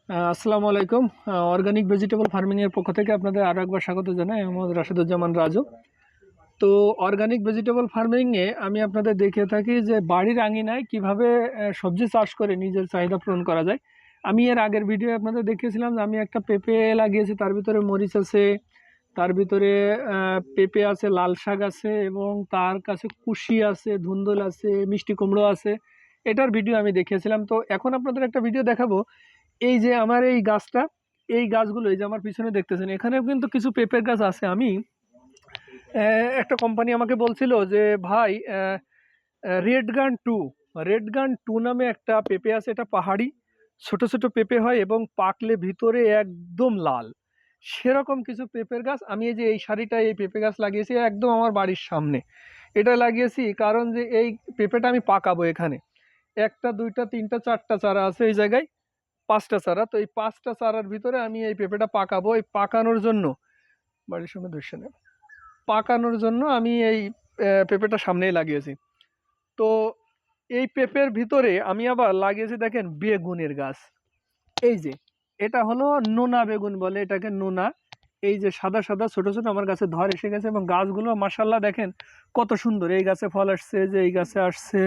আসসালামু আলাইকুম। Organic vegetable ফার্মিংয়ের পক্ষ থেকে আপনাদের আরও একবার স্বাগত জানাই। আমি মোহাম্মদ রাশেদুজ্জামান রাজু। তো অর্গানিক ভেজিটেবল ফার্মিংয়ে আমি আপনাদের দেখিয়ে থাকি যে বাড়ির আঙিনায় কিভাবে সবজি চাষ করে নিজের চাহিদা পূরণ করা যায়। আমি এর আগের ভিডিও আপনাদের দেখিয়েছিলাম যে আমি একটা পেঁপে লাগিয়েছি, তার ভিতরে মরিচ আছে, তার ভিতরে পেঁপে আছে, লাল শাক আছে এবং তার কাছে কুশি আছে, ধুন্দুল আছে, মিষ্টি কুমড়ো আছে। এটার ভিডিও আমি দেখিয়েছিলাম। তো এখন আপনাদের একটা ভিডিও দেখাবো। এই যে আমার এই গাছটা, এই গাছগুলো এই যে আমার পিছনে দেখতেছেন, এখানেও কিন্তু কিছু পেঁপের গাছ আছে। আমি একটা কোম্পানি আমাকে বলছিল যে ভাই, রেড গান টু নামে একটা পেঁপে আছে, এটা পাহাড়ি ছোট ছোট পেঁপে হয় এবং পাকলে ভিতরে একদম লাল। সেরকম কিছু পেঁপের গাছ আমি এই যে এই সারিটায় এই পেঁপে গাছ লাগিয়েছি একদম আমার বাড়ির সামনে। এটা লাগিয়েছি কারণ যে এই পেঁপেটা আমি পাকাবো এখানে। একটা দুইটা তিনটা চারটা চারা আছে এই জায়গায়, পাঁচটা চারা। তো এই পাঁচটা চারার ভিতরে আমি এই পেঁপেটা পাকাবো। এই পাকানোর জন্য বাড়ির সামনে দৃশ্য নেই, পাকানোর জন্য আমি এই পেঁপেটা সামনেই লাগিয়েছি। তো এই পেঁপের ভিতরে আমি আবার লাগিয়েছি দেখেন বেগুনের গাছ। এই যে এটা হলো নোনা বেগুন বলে এটাকে, নোনা। এই যে সাদা সাদা ছোট ছোট আমার গাছে ধর এসে গেছে এবং গাছগুলো মাশাআল্লাহ দেখেন কত সুন্দর। এই গাছে ফল আসছে, যে এই গাছে আসছে।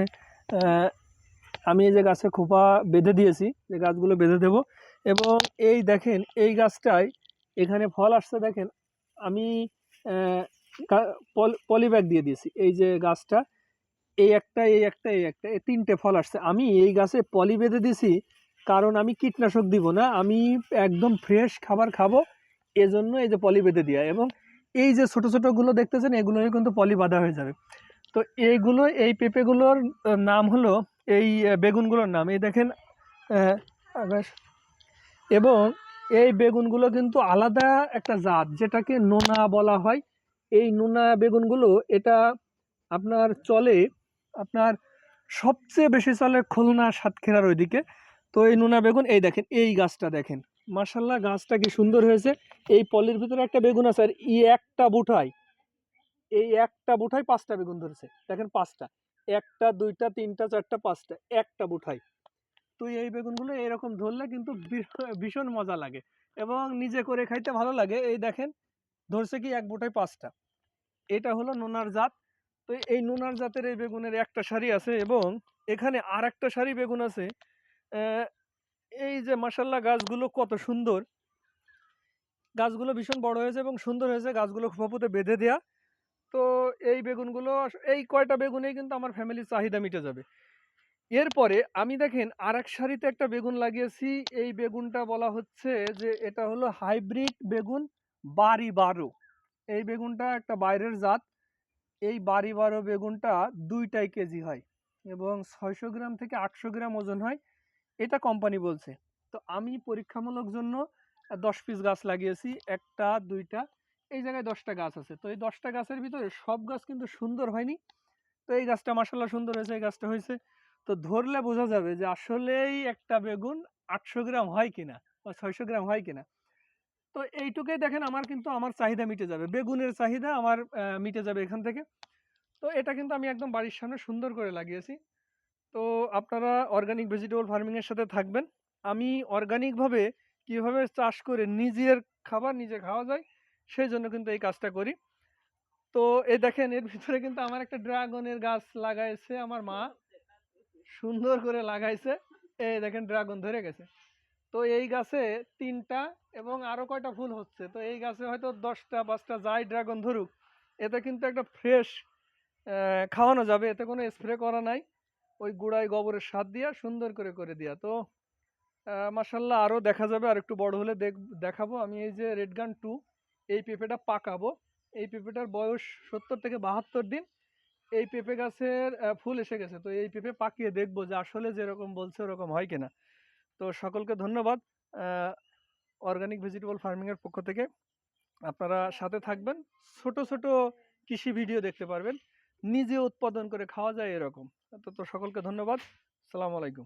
আমি এই যে গাছে খোপা বেঁধে দিয়েছি, যে গাছগুলো বেঁধে দেব। এবং এই দেখেন এই গাছটায় এখানে ফল আসছে দেখেন। আমি পলি ব্যাগ দিয়ে দিয়েছি এই যে গাছটা, এই একটা এই একটা এই একটা, এই তিনটে ফল আসছে। আমি এই গাছে পলি বেঁধে দিছি কারণ আমি কীটনাশক দিব না, আমি একদম ফ্রেশ খাবার খাবো, এজন্য এই যে পলি বেঁধে দেওয়া। এবং এই যে ছোট ছোটগুলো দেখতেছেন এগুলোই কিন্তু পলি বাঁধা হয়ে যাবে। তো এইগুলো এই পেঁপেগুলোর নাম হলো, এই বেগুনগুলোর নাম এই দেখেন আকাশ। এবং এই বেগুনগুলো কিন্তু আলাদা একটা জাত, যেটাকে নোনা বলা হয়। এই নোনা বেগুনগুলো এটা আপনার চলে, আপনার সবচেয়ে বেশি চলে খুলনা সাতক্ষীরার ওইদিকে। তো এই নোনা বেগুন এই দেখেন এই গাছটা দেখেন, মার্শাল্লাহ গাছটা কি সুন্দর হয়েছে। এই পলির ভিতরে একটা বেগুন আছে আর এই একটা বুঠায় পাঁচটা বেগুন ধরেছে দেখেন, পাঁচটা, একটা দুইটা তিনটা চারটা পাঁচটা, একটা বুঠায়। তো এই বেগুনগুলো এরকম ধরলে কিন্তু ভীষণ মজা লাগে এবং নিজে করে খাইতে ভালো লাগে। এই দেখেন ধরছে কি এক বুঠায় পাঁচটা। এটা হলো নোনার জাত। তো এই নোনার জাতের এই বেগুনের একটা সারি আছে এবং এখানে আর একটা সারি বেগুন আছে। এই যে মাশাল্লাহ গাছগুলো কত সুন্দর, গাছগুলো ভীষণ বড় হয়েছে এবং সুন্দর হয়েছে, গাছগুলো খোপাপুঁতে বেঁধে দেয়া। তো এই বেগুনগুলো, এই কয়টা বেগুনেই কিন্তু আমার ফ্যামিলির চাহিদা মিটে যাবে। এরপরে আমি দেখেন আর এক সারিতে একটা বেগুন লাগিয়েছি। এই বেগুনটা বলা হচ্ছে যে এটা হলো হাইব্রিড বেগুন বাড়ি 12। এই বেগুনটা একটা বাইরের জাত। এই বাড়ি 12 বেগুনটা দুইটাই কেজি হয় এবং 600 গ্রাম থেকে 800 গ্রাম ওজন হয়, এটা কোম্পানি বলছে। তো আমি পরীক্ষামূলক জন্য 10 পিস গাছ লাগিয়েছি, একটা দুইটা, এই জায়গায় 10টা গাছ আছে। তো এই 10টা গাছের ভিতরে সব গাছ কিন্তু সুন্দর হয়নি। তো এই গাছটা মাশাআল্লাহ সুন্দর হয়েছে, এই গাছটা হয়েছে। তো ধরলে বোঝা যাবে যে আসলেই একটা বেগুন 800 গ্রাম হয় কিনা বা 600 গ্রাম হয় কিনা। তো এইটুকুই দেখেন আমার কিন্তু আমার চাহিদা মিটে যাবে, বেগুনের চাহিদা আমার মিটে যাবে এখান থেকে। তো এটা কিন্তু আমি একদম বাড়ির সামনে সুন্দর করে লাগিয়েছি। তো আপনারা অর্গানিক ভেজিটেবল ফার্মিংয়ের সাথে থাকবেন। আমি অর্গানিকভাবে কিভাবে চাষ করে নিজের খাবার নিজে খাওয়া যায় সেই জন্য কিন্তু এই কাজটা করি। তো এই দেখেন এর ভিতরে কিন্তু আমার একটা ড্রাগনের গাছ লাগাইছে আমার মা, সুন্দর করে লাগাইছে। এই দেখেন ড্রাগন ধরে গেছে। তো এই গাছে তিনটা এবং আরো কয়টা ফুল হচ্ছে। তো এই গাছে হয়তো 10টা 5টা যাই ড্রাগন ধরুক, এতে কিন্তু একটা ফ্রেশ খাওয়ানো যাবে, এতে কোনো স্প্রে করা নাই, ওই গুঁড়ায় গোবরের সার দিয়া সুন্দর করে করে দিয়া। তো মাশাল্লাহ আরও দেখা যাবে, আর একটু বড় হলে দেখাবো। আমি এই যে রেড গান 2 এই পেঁপেটা পাকাবো। এই পেঁপেটার বয়স 70 থেকে 72 দিন। এই পেঁপে গাছের ফুল এসে গেছে। তো এই পেঁপে পাকিয়ে দেখবো যে আসলে যেরকম বলছে ওরকম হয় কিনা। তো সকলকে ধন্যবাদ। অর্গানিক ভেজিটেবল ফার্মিংয়ের পক্ষ থেকে আপনারা সাথে থাকবেন, ছোট ছোট কৃষি ভিডিও দেখতে পারবেন, নিজে উৎপাদন করে খাওয়া যায় এরকম। তো সকলকে ধন্যবাদ। আসসালামু আলাইকুম।